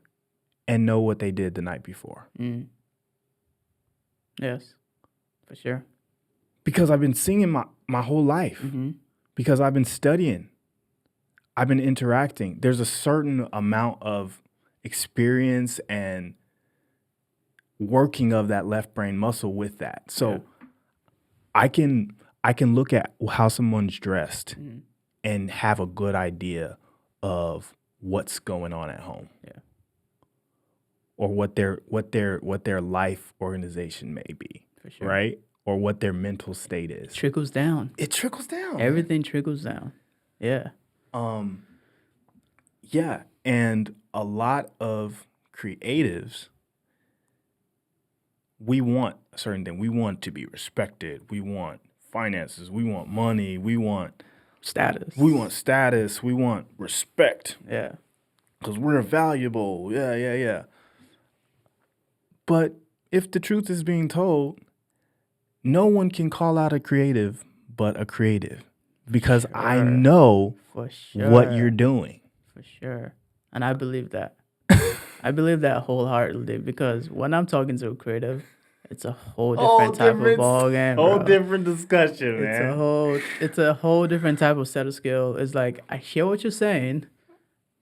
and know what they did the night before. Yes, for sure. Because I've been singing my whole life. Because I've been studying. I've been interacting. There's a certain amount of experience and working of that left brain muscle with that. So I can look at how someone's dressed and have a good idea of what's going on at home. Yeah. Or what their life organization may be. For sure. Right? Or what their mental state is. Trickles down. It trickles down. Everything trickles down. Yeah. Yeah, and a lot of creatives, we want a certain thing. We want to be respected. We want finances. We want money. We want status. We want status. We want respect. Yeah. Because we're valuable. Yeah. But if the truth is being told, no one can call out a creative but a creative. Because I know what you're doing. For sure. And I believe that. I believe that wholeheartedly, because when I'm talking to a creative, it's a whole different type of ballgame. Whole different discussion, man. It's a whole different type of set of skill. It's like, I hear what you're saying,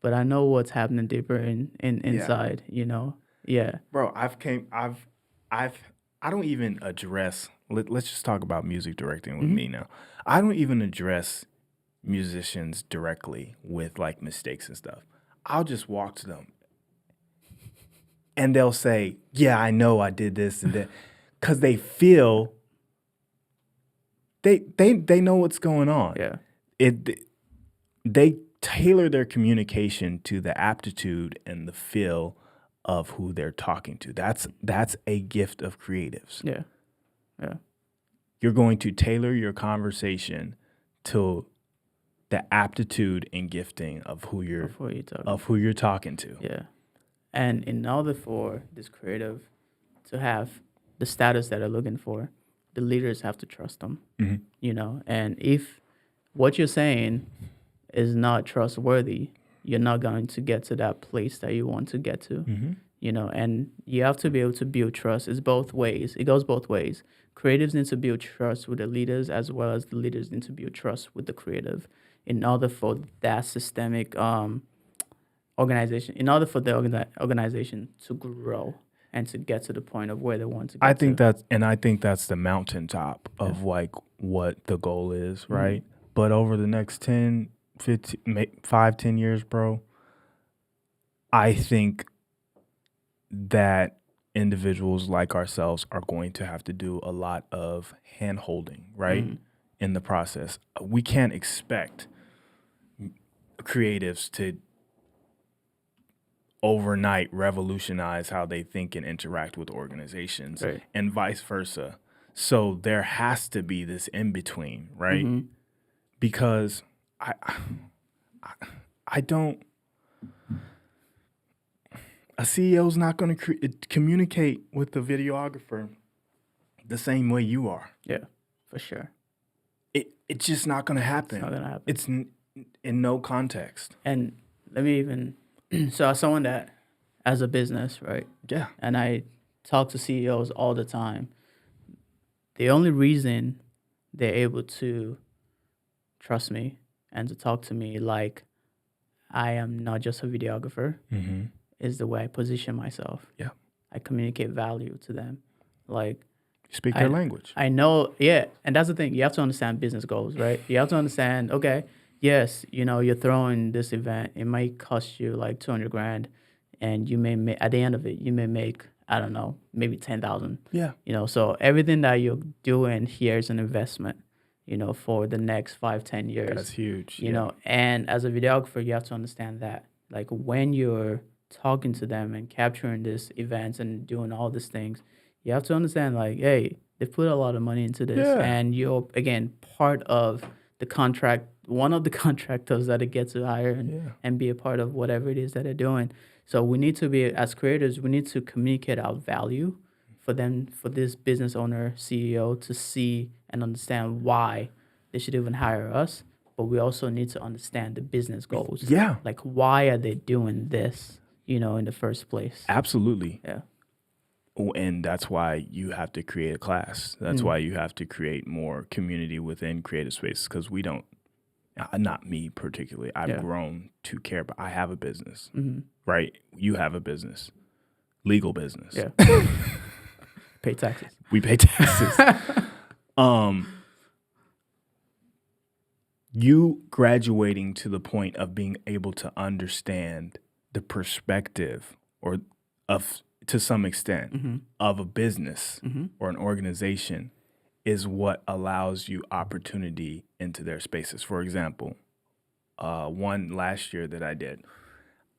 but I know what's happening deeper inside, you know? Yeah. Bro, I don't even address, let's just talk about music directing with me now. I don't even address musicians directly with like mistakes and stuff. I'll just walk to them and they'll say, yeah, I know I did this and that, because they feel they know what's going on. Yeah. They tailor their communication to the aptitude and the feel of who they're talking to. That's a gift of creatives. Yeah. Yeah. You're going to tailor your conversation to the aptitude and gifting of who you're talking to. Yeah. And in order for this creative to have the status that they're looking for, the leaders have to trust them. You know, and if what you're saying is not trustworthy, you're not going to get to that place that you want to get to. You know, and you have to be able to build trust. It's both ways. It goes both ways. Creatives need to build trust with the leaders, as well as the leaders need to build trust with the creative, in order for that systemic organization, in order for the organization to grow and to get to the point of where they want to get I think that's the mountaintop of like what the goal is, right? But over the next 10, 15, 5, 10 years, bro, I think that individuals like ourselves are going to have to do a lot of hand holding, right? In the process. We can't expect creatives to overnight revolutionize how they think and interact with organizations, Right. and vice versa. So there has to be this in between, right? Because I don't. A CEO's not going to communicate with the videographer the same way you are. Yeah, for sure. It's just not going to happen. It's not gonna happen. It's in no context. And let me even so as someone that as a business, right? Yeah. And I talk to CEOs all the time. The only reason they're able to trust me and to talk to me like I am not just a videographer is the way I position myself. Yeah. I communicate value to them. Like, Speak their language. I know, yeah. And that's the thing. You have to understand business goals, right? You have to understand, okay, yes, you're throwing this event. It might cost you like 200 grand. And you may make, at the end of it, you may make, I don't know, maybe 10,000. Yeah. So everything that you're doing here is an investment, for the next 5-10 years. That's huge. And as a videographer, you have to understand that. Like when you're talking to them and capturing these events and doing all these things, you have to understand, like, hey, they put a lot of money into this, and you're, again, part of the contract, one of the contractors that it gets to hire and be a part of whatever it is that they're doing. So we need to be, as creators, we need to communicate our value for this business owner, CEO to see and understand why they should even hire us. But we also need to understand the business goals. Yeah. Like, why are they doing this, in the first place? Absolutely. Yeah. And that's why you have to create a class. That's why you have to create more community within creative spaces, because we don't, not me particularly, I've grown to care, but I have a business, right? You have a business, legal business. Yeah. Pay taxes. We pay taxes. You graduating to the point of being able to understand the perspective to some extent of a business or an organization is what allows you opportunity into their spaces. For example, one last year that I did,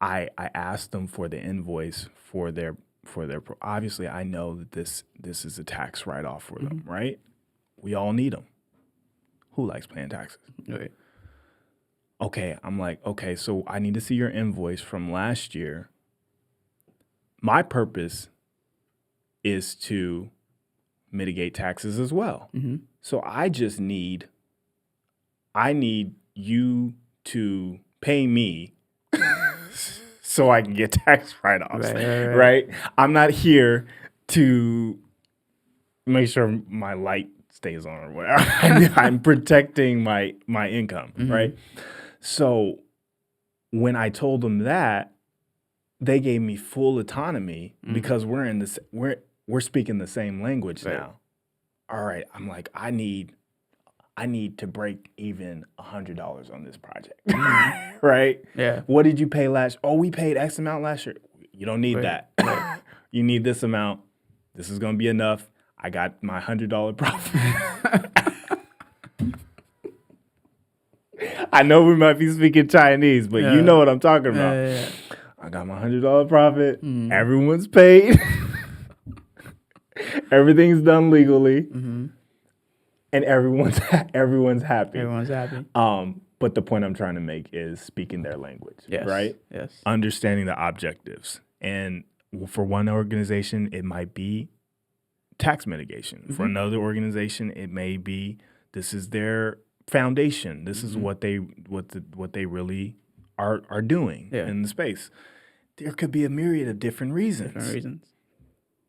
I asked them for the invoice for their obviously I know that this is a tax write-off for them, right? We all need them. Who likes paying taxes? Right. Okay, I'm like, okay, so I need to see your invoice from last year. My purpose is to mitigate taxes as well. So I need you to pay me so I can get tax write-offs, right? I'm not here to make sure my light stays on or whatever. I'm protecting my income, right? So when I told them that, they gave me full autonomy because we're speaking the same language now. All right, I'm like, I need to break even $100 on this project, right? Yeah. What did you pay last? Oh, we paid X amount last year. You don't need that. You need this amount. This is gonna be enough. I got my $100 profit. I know we might be speaking Chinese, but you know what I'm talking about. I got my $100 profit. Everyone's paid. Everything's done legally, and everyone's happy. Everyone's happy. But the point I'm trying to make is speaking their language, right? Yes. Understanding the objectives, and for one organization, it might be tax mitigation. For another organization, it may be this is their foundation. This is what they really are doing in the space. There could be a myriad of different reasons.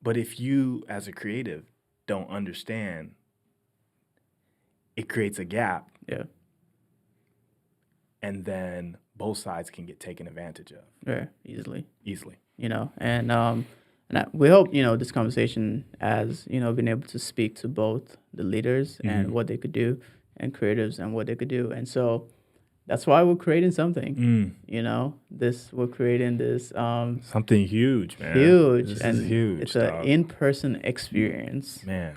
But if you, as a creative, don't understand, it creates a gap. Yeah. And then both sides can get taken advantage of. Yeah, easily. And we hope, this conversation has, been able to speak to both the leaders and what they could do and creatives and what they could do. And so That's why we're creating something. We're creating this Something huge, man. huge, This and is huge, it's an dog. in-person experience, Man.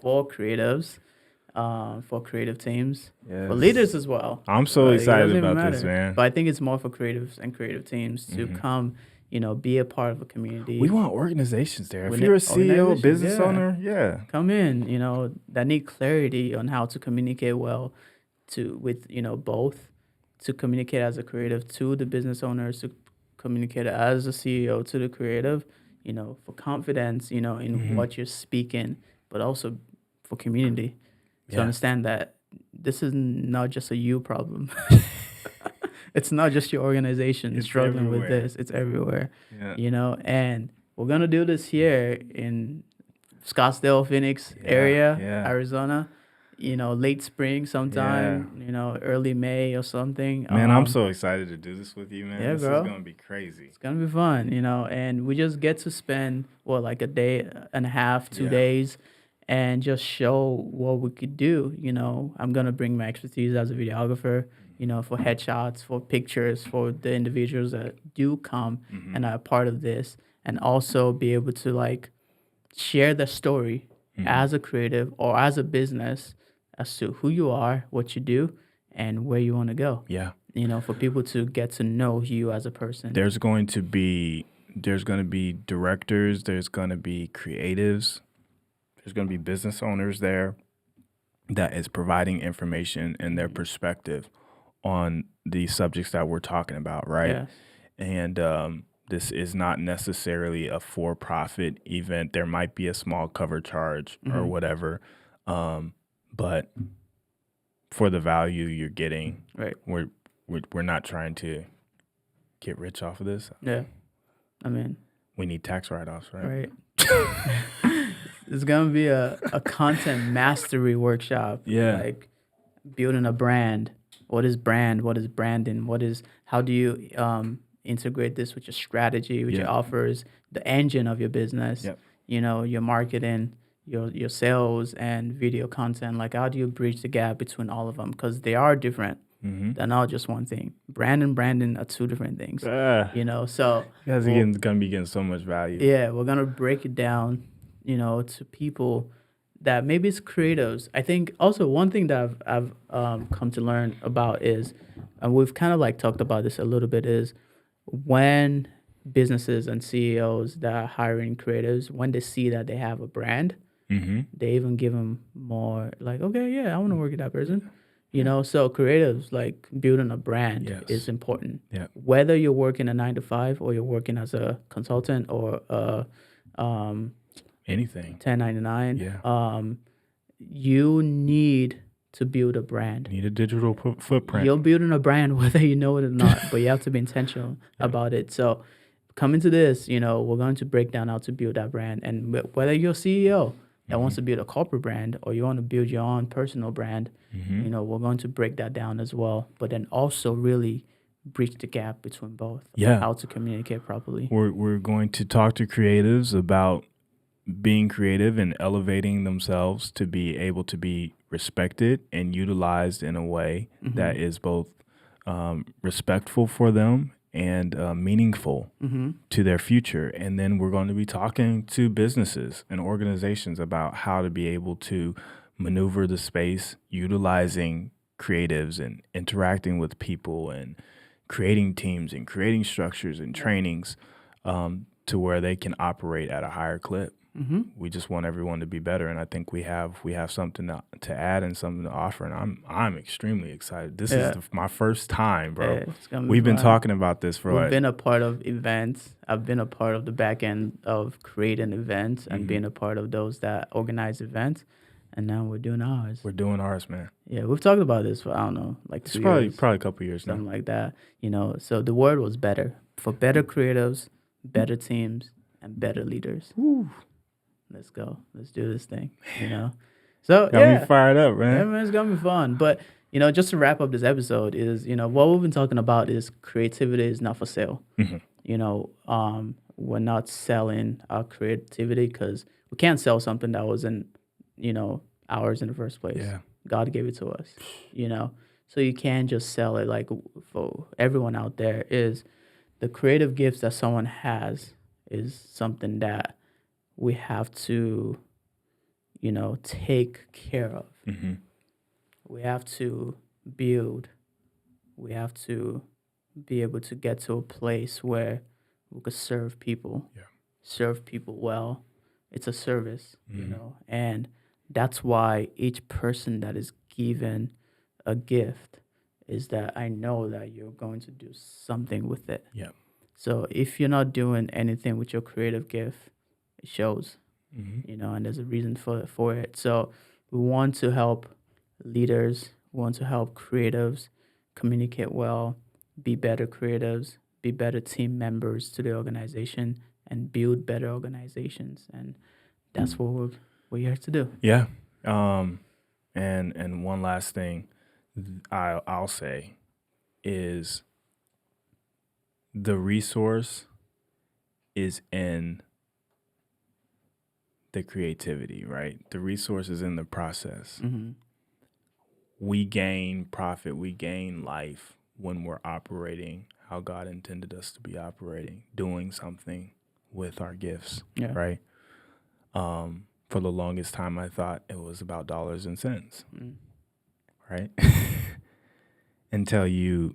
For creatives, for creative teams, for Yes. leaders as well. I'm so It excited doesn't even about this, matter. man. But I think it's more for creatives and creative teams to come, be a part of a community. We want organizations there. If We you're a need CEO, organizations, business yeah. owner, yeah. Come in, that need clarity on how to communicate well with both, to communicate as a creative to the business owners, to communicate as a CEO to the creative, for confidence, in what you're speaking, but also for community to understand that this is not just a you problem. It's not just your organization It's struggling with everywhere. this. It's everywhere, Yeah. and we're going to do this here in Scottsdale, Phoenix area, yeah. Arizona, late spring sometime, early May or something. Man, I'm so excited to do this with you, man. Yeah, This bro. is going to be crazy. It's going to be fun, and we just get to spend, like a day and a half, 2 Yeah. days, and just show what we could do. I'm going to bring my expertise as a videographer, for headshots, for pictures, for the individuals that do come and are part of this, and also be able to share the story as a creative or as a business as to who you are, what you do, and where you want to go. Yeah. For people to get to know you as a person. There's going to be directors, there's going to be creatives, there's going to be business owners there that is providing information and their perspective on the subjects that we're talking about, right? Yes. And this is not necessarily a for-profit event. There might be a small cover charge or whatever, but for the value you're getting, Right. we're not trying to get rich off of this. Yeah. I mean, we need tax write-offs, right? It's gonna be a content mastery workshop. Yeah. Like building a brand. What is brand? What is branding? How do you integrate this with your strategy, with your offers, the engine of your business, Yep. Your marketing, your sales and video content. Like, how do you bridge the gap between all of them? Because they are different. They're not just one thing. Brand and branding are two different things. So You guys are gonna be getting so much value. yeah, we're gonna break it down, to people that maybe it's creatives. I think also one thing that I've come to learn about is, and we've kind of talked about this a little bit, is when businesses and CEOs that are hiring creatives, when they see that they have a brand, they even give them more okay, yeah, I want to work with that person. So creatives, building a brand is important. Yeah. Whether you're working a 9 to 5 or you're working as a consultant or Anything. 1099, Yeah. You need to build a brand. Need a digital footprint. You're building a brand whether you know it or not, but you have to be intentional about it. So coming to this, we're going to break down how to build that brand. And whether you're a CEO that wants to build a corporate brand or you want to build your own personal brand, we're going to break that down as well. But then also really bridge the gap between both. Yeah. How to communicate properly. We're going to talk to creatives about being creative and elevating themselves to be able to be respected and utilized in a way that is both respectful for them and meaningful to their future. And then we're going to be talking to businesses and organizations about how to be able to maneuver the space, utilizing creatives and interacting with people and creating teams and creating structures and trainings to where they can operate at a higher clip. We just want everyone to be better, and I think we have something to add and something to offer, and I'm extremely excited. This is my first time, bro. We've been talking about this for We've been a part of events. I've been a part of the back end of creating events and being a part of those that organize events, and now we're doing ours. We're doing ours, man. Yeah, we've talked about this for, I don't know, 2 years. Probably a couple years now. Something like that, So the word was better. For better creatives, better teams, and better leaders. Woo. Let's go. Let's do this thing, So, Got me fired up, man. Yeah, man, it's going to be fun. But, just to wrap up this episode is, what we've been talking about is creativity is not for sale. We're not selling our creativity because we can't sell something that wasn't, ours in the first place. Yeah. God gave it to us, So you can't just sell it. Like for everyone out there, is the creative gifts that someone has is something that we have to, take care of. Mm-hmm. We have to build. We have to be able to get to a place where we could serve people, Yeah. serve people well. It's a service, Mm-hmm. and that's why each person that is given a gift is that I know that you're going to do something with it. Yeah. So if you're not doing anything with your creative gift, it shows, Mm-hmm. and there's a reason for it. So we want to help leaders, we want to help creatives communicate well, be better creatives, be better team members to the organization, and build better organizations. And that's what we're here to do. Yeah. And one last thing I'll say is the resource is in the creativity, right? The resource is in the process. Mm-hmm. We gain profit, we gain life when we're operating how God intended us to be operating, doing something with our gifts, Yeah. right? For the longest time, I thought it was about dollars and cents, right? Until you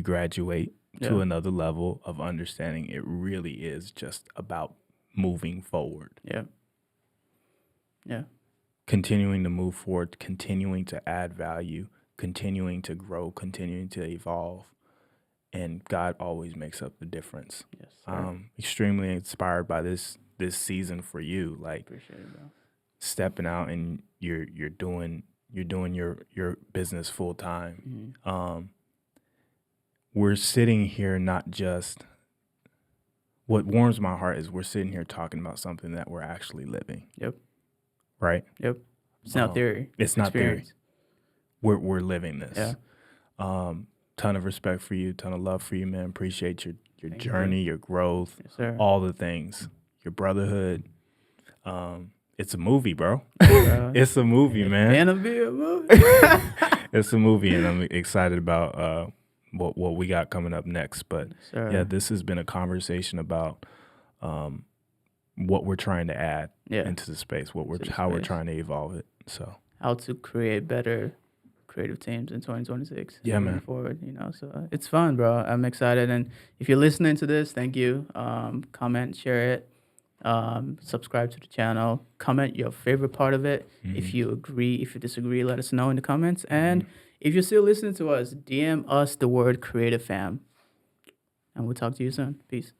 graduate to another level of understanding, it really is just about moving forward. Yeah. Yeah. Continuing to move forward, continuing to add value, continuing to grow, continuing to evolve. And God always makes up the difference. Yes, sir. Extremely inspired by this season for you. Like, Appreciate it, bro. stepping out and you're doing your business full time. Mm-hmm. We're sitting here, not just, what warms my heart is we're sitting here talking about something that we're actually living. Yep. Right? Yep. It's not theory. It's not theory. Experience. We're living this. Yeah. Ton of respect for you, ton of love for you, man. Appreciate your Thank journey, your growth, Yes, sir. all the things, your brotherhood. It's a movie, bro. It's a movie, man. And be a movie. It's a movie, and I'm excited about what we got coming up next. But Sir. yeah, this has been a conversation about what we're trying to add into the space, how we're trying to evolve it. So how to create better creative teams in 2026. Yeah, moving man. Forward, so it's fun, bro. I'm excited, and if you're listening to this, thank you. Comment, share it. Subscribe to the channel. Comment your favorite part of it. If you agree, if you disagree, let us know in the comments. And if you're still listening to us, DM us the word Creative Fam. And we'll talk to you soon. Peace.